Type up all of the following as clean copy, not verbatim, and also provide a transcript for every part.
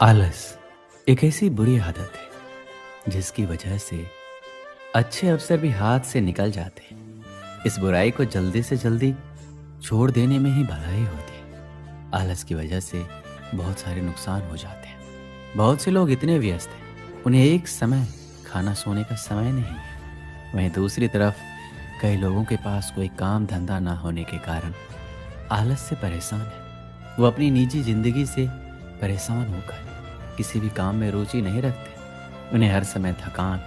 आलस एक ऐसी बुरी आदत है जिसकी वजह से अच्छे अवसर भी हाथ से निकल जाते हैं। इस बुराई को जल्दी से जल्दी छोड़ देने में ही भलाई होती है। आलस की वजह से बहुत सारे नुकसान हो जाते हैं। बहुत से लोग इतने व्यस्त हैं, उन्हें एक समय खाना सोने का समय नहीं है। वहीं दूसरी तरफ कई लोगों के पास कोई काम धंधा ना होने के कारण आलस से परेशान है। वो अपनी निजी जिंदगी से परेशान होकर किसी भी काम में रुचि नहीं रखते। उन्हें हर समय थकान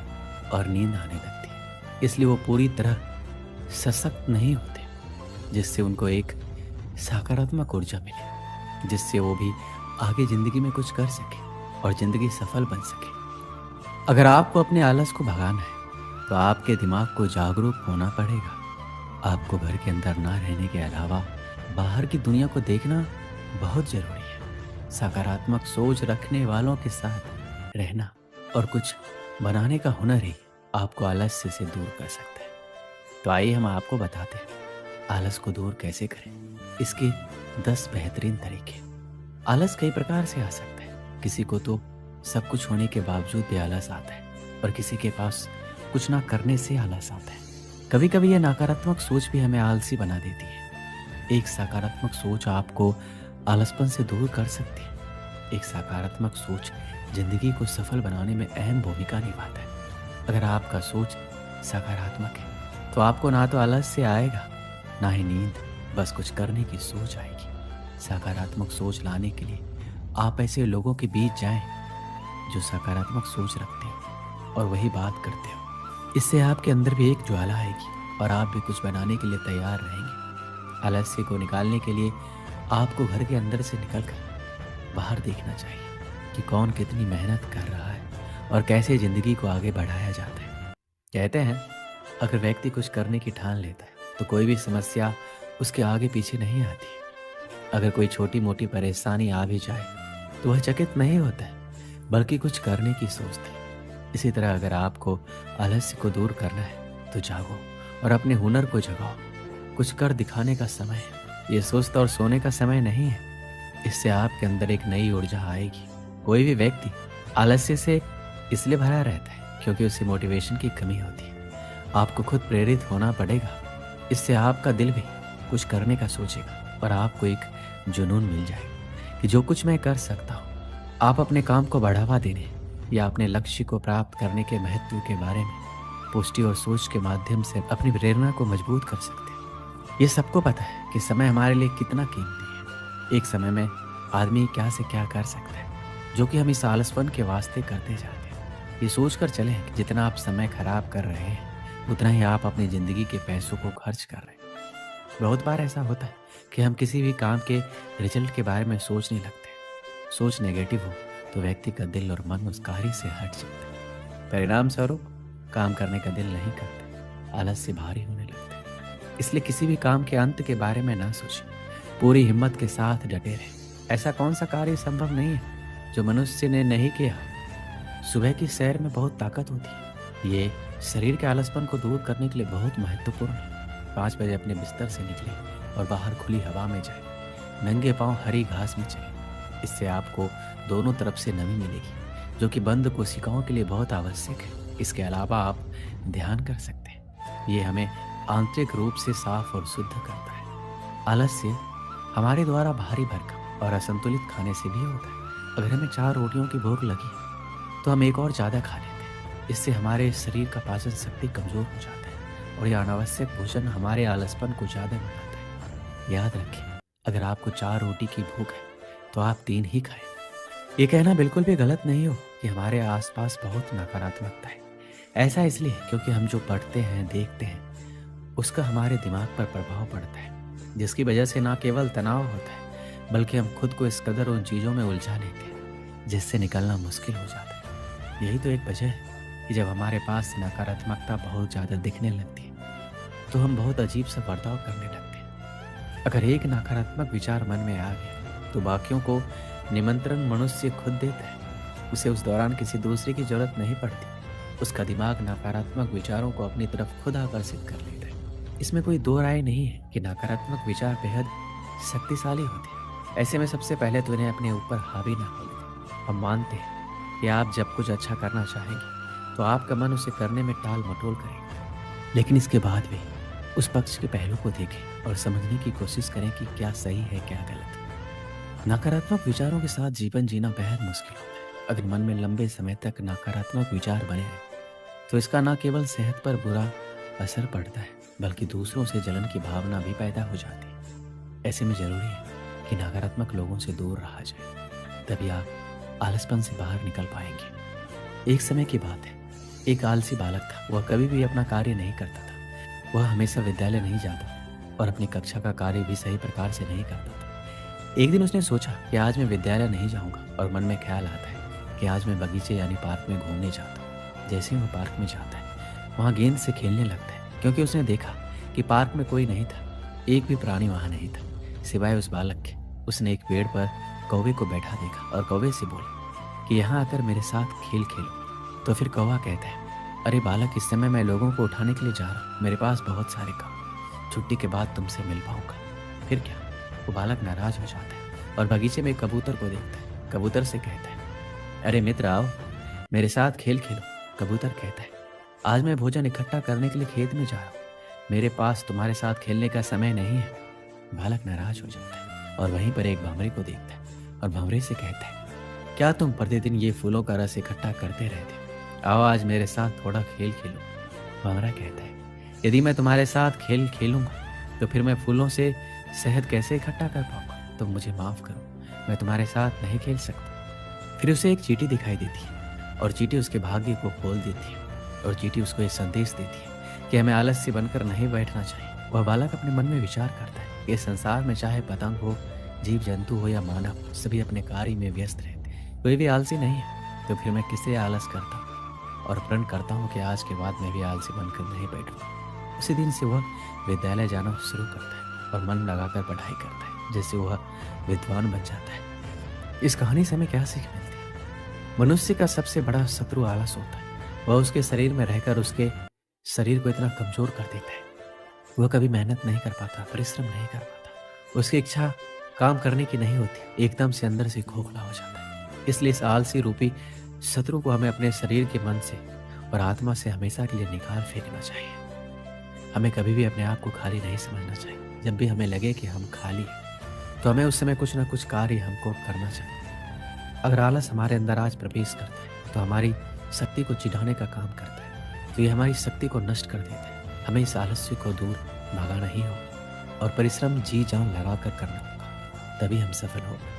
और नींद आने लगती है, इसलिए वो पूरी तरह सशक्त नहीं होते, जिससे उनको एक सकारात्मक ऊर्जा मिले, जिससे वो भी आगे ज़िंदगी में कुछ कर सके और ज़िंदगी सफल बन सके। अगर आपको अपने आलस को भगाना है तो आपके दिमाग को जागरूक होना पड़ेगा। आपको घर के अंदर ना रहने के अलावा बाहर की दुनिया को देखना बहुत ज़रूरी है। सकारात्मक सोच रखने वालों के साथ रहना और कुछ बनाने का हुनर ही आपको आलस्य से दूर कर सकता है। तो आइए हम आपको बताते हैं आलस को दूर कैसे करें। इसके 10 बेहतरीन तरीके। आलस कई प्रकार से आ सकता है। किसी को तो सब कुछ होने के बावजूद भी आलस आता है और किसी के पास कुछ ना करने से आलस आता है। कभी कभी यह नकारात्मक सोच भी हमें आलसी बना देती है। एक सकारात्मक सोच आपको आलसपन से दूर कर सकती है। एक सकारात्मक सोच जिंदगी को सफल बनाने में अहम भूमिका निभाता है। अगर आपका सोच सकारात्मक है तो आपको ना तो आलस से आएगा ना ही नींद, बस कुछ करने की सोच आएगी। सकारात्मक सोच लाने के लिए आप ऐसे लोगों के बीच जाएं जो सकारात्मक सोच रखते हैं और वही बात करते हो। इससे आपके अंदर भी एक ज्वाला आएगी और आप भी कुछ बनाने के लिए तैयार रहेंगे। आलस्य को निकालने के लिए आपको घर के अंदर से निकलकर बाहर देखना चाहिए कि कौन कितनी मेहनत कर रहा है और कैसे ज़िंदगी को आगे बढ़ाया जाता है। कहते हैं अगर व्यक्ति कुछ करने की ठान लेता है तो कोई भी समस्या उसके आगे पीछे नहीं आती। अगर कोई छोटी मोटी परेशानी आ भी जाए तो वह चकित नहीं होता है, बल्कि कुछ करने की सोचता है। इसी तरह अगर आपको आलस्य को दूर करना है तो जागो और अपने हुनर को जगाओ। कुछ कर दिखाने का समय है, ये सोचता और सोने का समय नहीं है। इससे आपके अंदर एक नई ऊर्जा आएगी। कोई भी व्यक्ति आलस्य से इसलिए भरा रहता है क्योंकि उसे मोटिवेशन की कमी होती है। आपको खुद प्रेरित होना पड़ेगा। इससे आपका दिल भी कुछ करने का सोचेगा और आपको एक जुनून मिल जाएगा कि जो कुछ मैं कर सकता हूँ। आप अपने काम को बढ़ावा देने या अपने लक्ष्य को प्राप्त करने के महत्व के बारे में पुष्टि और सोच के माध्यम से अपनी प्रेरणा को मजबूत कर सकते हैं। ये सबको पता है कि समय हमारे लिए कितना कीमती है। एक समय में आदमी क्या से क्या कर सकता है, जो कि हम इस आलसपन के वास्ते करते जाते हैं। ये सोचकर चलें कि जितना आप समय खराब कर रहे हैं उतना ही आप अपनी ज़िंदगी के पैसों को खर्च कर रहे हैं। बहुत बार ऐसा होता है कि हम किसी भी काम के रिजल्ट के बारे में सोचने लगते हैं। सोच नेगेटिव हो तो व्यक्ति का दिल और मन उस कार्य से हट जाता है। परिणाम स्वरूप काम करने का दिल नहीं करता, आलस से भारी होने लगता है। इसलिए किसी भी काम के अंत के बारे में ना सोचें, पूरी हिम्मत के साथ डटे रहें। ऐसा कौन सा कार्य संभव नहीं है जो मनुष्य ने नहीं किया। सुबह की सैर में बहुत ताकत होती है। ये शरीर के आलसपन को दूर करने के लिए बहुत महत्वपूर्ण है। 5 बजे अपने बिस्तर से निकले और बाहर खुली हवा में जाए, नंगे पांव हरी घास में चले। इससे आपको दोनों तरफ से नमी मिलेगी, जो कि बंद कोशिकाओं के लिए बहुत आवश्यक है। इसके अलावा आप ध्यान कर सकते हैं। ये हमें आंतरिक रूप से साफ और शुद्ध करता है। आलस्य हमारे द्वारा भारी भरकम और असंतुलित खाने से भी होता है। अगर हमें 4 रोटियों की भूख लगी तो हम एक और ज़्यादा खा लेते हैं। इससे हमारे शरीर का पाचन शक्ति कमज़ोर हो जाता है और यह अनावश्यक भोजन हमारे आलसपन को ज़्यादा बढ़ाता है। याद रखें, अगर आपको 4 रोटी की भूख है तो आप 3 ही खाएं। ये कहना बिल्कुल भी गलत नहीं हो कि हमारे आसपास बहुत नकारात्मकता है। ऐसा इसलिए क्योंकि हम जो पढ़ते हैं, देखते हैं, उसका हमारे दिमाग पर प्रभाव पड़ता है, जिसकी वजह से ना केवल तनाव होता है बल्कि हम खुद को इस कदर उन चीज़ों में उलझा लेते हैं जिससे निकलना मुश्किल हो जाता है। यही तो एक वजह है कि जब हमारे पास नकारात्मकता बहुत ज़्यादा दिखने लगती है तो हम बहुत अजीब सा बर्ताव करने लगते हैं। अगर एक नकारात्मक विचार मन में आ गया तो बाकियों को निमंत्रण मनुष्य खुद देता है। उसे उस दौरान किसी दूसरे की जरूरत नहीं पड़ती। उसका दिमाग नकारात्मक विचारों को अपनी तरफ खुद आकर्षित कर लेता है। इसमें कोई दो राय नहीं है कि नकारात्मक विचार बेहद शक्तिशाली होते हैं। ऐसे में सबसे पहले तो इन्हें अपने ऊपर हावी ना होने दें। हम मानते हैं कि आप जब कुछ अच्छा करना चाहेंगे तो आपका मन उसे करने में टाल मटोल करेगा, लेकिन इसके बाद भी उस पक्ष के पहलू को देखें और समझने की कोशिश करें कि क्या सही है क्या गलत। नकारात्मक विचारों के साथ जीवन जीना बेहद मुश्किल होता है। अगर मन में लंबे समय तक नकारात्मक विचार बने रहें तो इसका न केवल सेहत पर बुरा असर पड़ता है बल्कि दूसरों से जलन की भावना भी पैदा हो जाती है। ऐसे में जरूरी है कि नकारात्मक लोगों से दूर रहा जाए, तभी आप आलसपन से बाहर निकल पाएंगे। एक समय की बात है, एक आलसी बालक था। वह कभी भी अपना कार्य नहीं करता था। वह हमेशा विद्यालय नहीं जाता और अपनी कक्षा का कार्य भी सही प्रकार से नहीं करता था। एक दिन उसने सोचा कि आज मैं विद्यालय नहीं जाऊंगा और मन में ख्याल आता है कि आज मैं बगीचे यानी पार्क में घूमने जाता हूँ। जैसे ही वह पार्क में जाता है वहाँ गेंद से खेलने लगता है, क्योंकि उसने देखा कि पार्क में कोई नहीं था, एक भी प्राणी वहाँ नहीं था सिवाय उस बालक के। उसने एक पेड़ पर कौवे को बैठा देखा और कौवे से बोला कि यहाँ आकर मेरे साथ खेल खेलो। तो फिर कौवा कहता है, अरे बालक, इस समय मैं लोगों को उठाने के लिए जा रहा हूँ, मेरे पास बहुत सारे काम, छुट्टी के बाद तुमसे मिल पाऊंगा। फिर क्या, वो बालक नाराज हो जाता है और बगीचे में कबूतर को देखता है। कबूतर से कहता है, अरे मित्र आओ, मेरे साथ खेल खेलो। कबूतर कहता है, आज मैं भोजन इकट्ठा करने के लिए खेत में जा रहा हूँ, मेरे पास तुम्हारे साथ खेलने का समय नहीं है। बालक नाराज हो जाता है और वहीं पर एक भंवरे को देखता है और भंवरे से कहता है, क्या तुम प्रतिदिन ये फूलों का रस इकट्ठा करते रहते हो? आओ आज मेरे साथ थोड़ा खेल खेलो। भंवरा कहता है, यदि मैं तुम्हारे साथ खेल खेलूंगा तो फिर मैं फूलों से शहद कैसे इकट्ठा कर पाऊंगा? तुम मुझे माफ करो, मैं तुम्हारे साथ नहीं खेल सकता। फिर उसे एक चींटी दिखाई देती है और चींटी उसके भाग्य को खोल देती है और चींटी उसको एक संदेश देती है कि हमें आलस्य बनकर नहीं बैठना चाहिए। वह बालक अपने मन में विचार करता है कि संसार में चाहे पतंग हो, जीव जंतु हो या मानव, सभी अपने कार्य में व्यस्त रहते हैं, कोई भी आलसी नहीं है। तो फिर मैं किससे आलस करता हूँ और प्रण करता हूँ कि आज के बाद मैं भी आलसी बनकर नहीं बैठूंगा। उसी दिन से वह विद्यालय जाना शुरू करता है और मन लगाकर पढ़ाई करता है, जिससे वह विद्वान बन जाता है। इस कहानी से हमें क्या सीख मिलती है? मनुष्य का सबसे बड़ा शत्रु आलस होता है। वह उसके शरीर में रहकर उसके शरीर को इतना कमजोर कर देता है, वह कभी मेहनत नहीं कर पाता, परिश्रम नहीं कर पाता, उसकी इच्छा काम करने की नहीं होती, एकदम से अंदर से खोखला हो जाता है। इसलिए इस आलसी रूपी शत्रु को हमें अपने शरीर के मन से और आत्मा से हमेशा के लिए निकाल फेंकना चाहिए। हमें कभी भी अपने आप को खाली नहीं समझना चाहिए। जब भी हमें लगे कि हम खाली हैं तो हमें उस समय कुछ ना कुछ कार्य हमको करना चाहिए। अगर आलस हमारे अंदर आज प्रवेश करता है तो हमारी शक्ति को चिढ़ाने का काम करता है, तो ये हमारी शक्ति को नष्ट कर देता है। हमें इस आलस्य को दूर भगाना ही होगा और परिश्रम जी जान लगाकर करना होगा, तभी हम सफल होंगे।